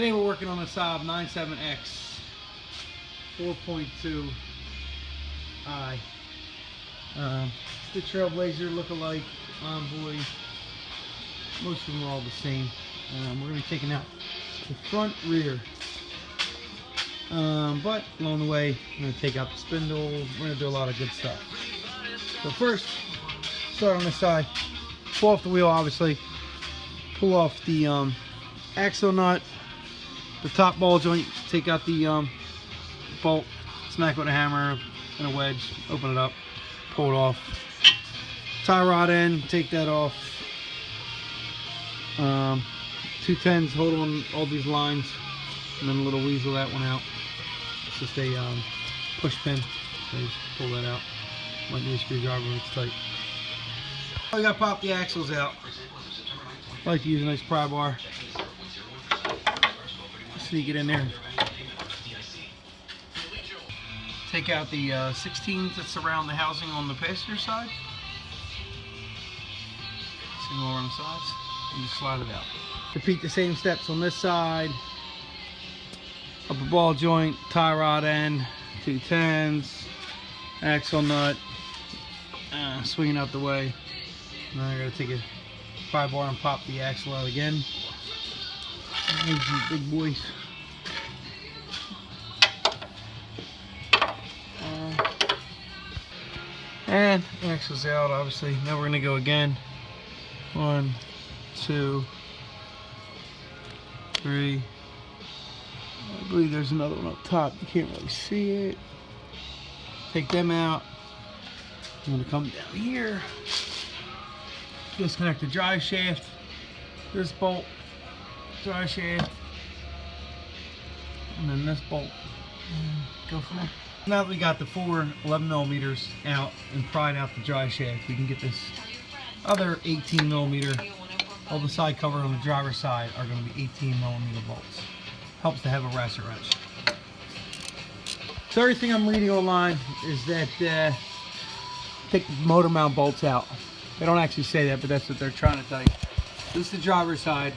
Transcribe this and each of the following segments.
Today we're working on a Saab 97X 4.2 I. The Trailblazer look-alike, Envoy. Most of them are all the same. We're going to be taking out the front, rear. But along the way, we're going to take out the spindle. We're going to do a lot of good stuff. So first, start on this side. Pull off the wheel, obviously. Pull off the axle nut, the top ball joint. Take out the bolt. Smack it with a hammer and a wedge. Open it up. Pull it off. Tie rod end. Take that off. 210s. Hold on all these lines, and then a little weasel that one out. It's just a push pin. So you just pull that out. Might need a screwdriver if it's tight. I gotta pop the axles out. I like to use a nice pry bar. Sneak it in there. Take out the 16s that surround the housing on the passenger side. Single on the sides. And just slide it out. Repeat the same steps on this side. Upper ball joint, tie rod end, 210s, axle nut, swinging out the way. Now I gotta take a pry bar and pop the axle out again. These big boys. And axle's out, obviously. Now we're gonna go again. 1, 2, 3. I believe there's another one up top. You can't really see it. Take them out. I'm gonna come down here. Disconnect the drive shaft. This bolt, drive shaft, and then this bolt. And go from there. Now that we got the 4 11mm out and pried out the drive shaft, we can get this other 18mm. All the side cover on the driver's side are going to be 18mm bolts. Helps to have a ratchet wrench. So everything I'm reading online is that take the motor mount bolts out. They don't actually say that, but that's what they're trying to tell you. This is the driver's side.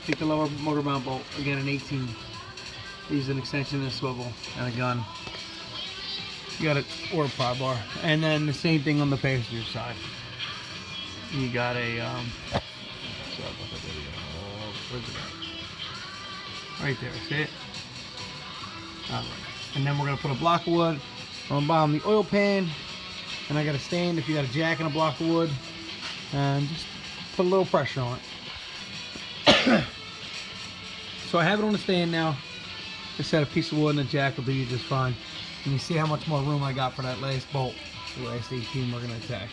Take the lower motor mount bolt, again an 18. Use an extension and a swivel and a gun. You got it, or a pry bar. And then the same thing on the passenger side. You got a right there, see it? Alright. And then we're gonna put a block of wood on the bottom of the oil pan. And I got a stand if you got a jack and a block of wood. And just put a little pressure on it. So I have it on the stand now. I said a piece of wood and a jack will do you just fine. And you see how much more room I got for that last bolt. The last 18 we're gonna attack.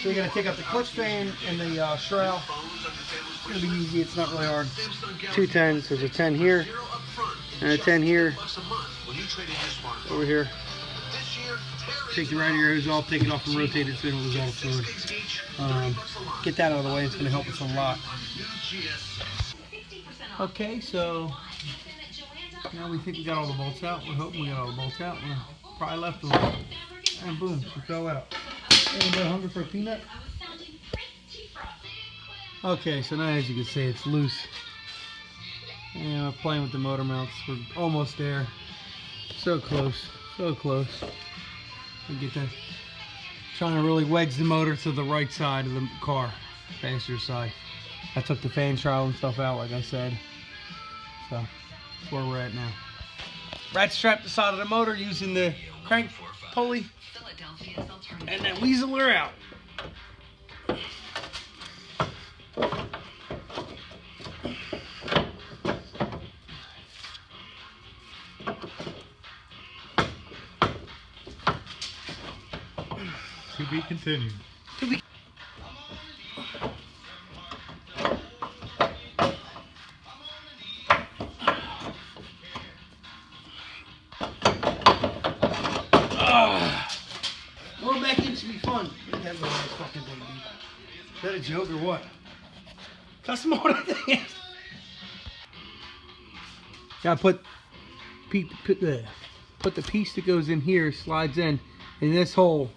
So you're gonna take out the clutch fan and the shroud. It's gonna be easy, it's not really hard. 2 10s, there's a 10 here, and a 10 here, over here. Take the radiator hose off, take it off and rotate it so it lose all the fluid. Get that out of the way, it's gonna help us a lot. Okay, so now we think we got all the bolts out. We're hoping we got all the bolts out. We're probably left a little. And boom, we fell out. Anybody hungry for a peanut? Okay, so now as you can see, it's loose. And we're playing with the motor mounts. We're almost there. So close, so close. We get that. Trying to really wedge the motor to the right side of the car, passenger side. I took the fan trowel and stuff out, like I said. So that's where we're at now. Ratchet strap the side of the motor using the crank pulley, and then weasel her out. To be continued. To be Going back in should be fun. Is that a joke or what? That's more than that. Gotta put the piece that goes in here, slides in this hole,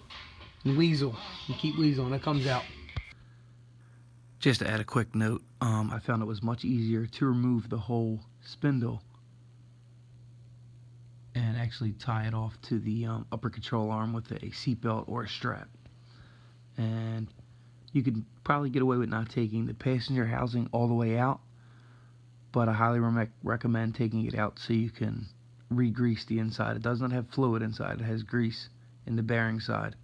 and weasel. And keep weaseling, it comes out. Just to add a quick note, I found it was much easier to remove the whole spindle and actually tie it off to the upper control arm with a seatbelt or a strap. And you could probably get away with not taking the passenger housing all the way out, but I highly recommend taking it out so you can re-grease the inside. It does not have fluid inside, it has grease in the bearing side.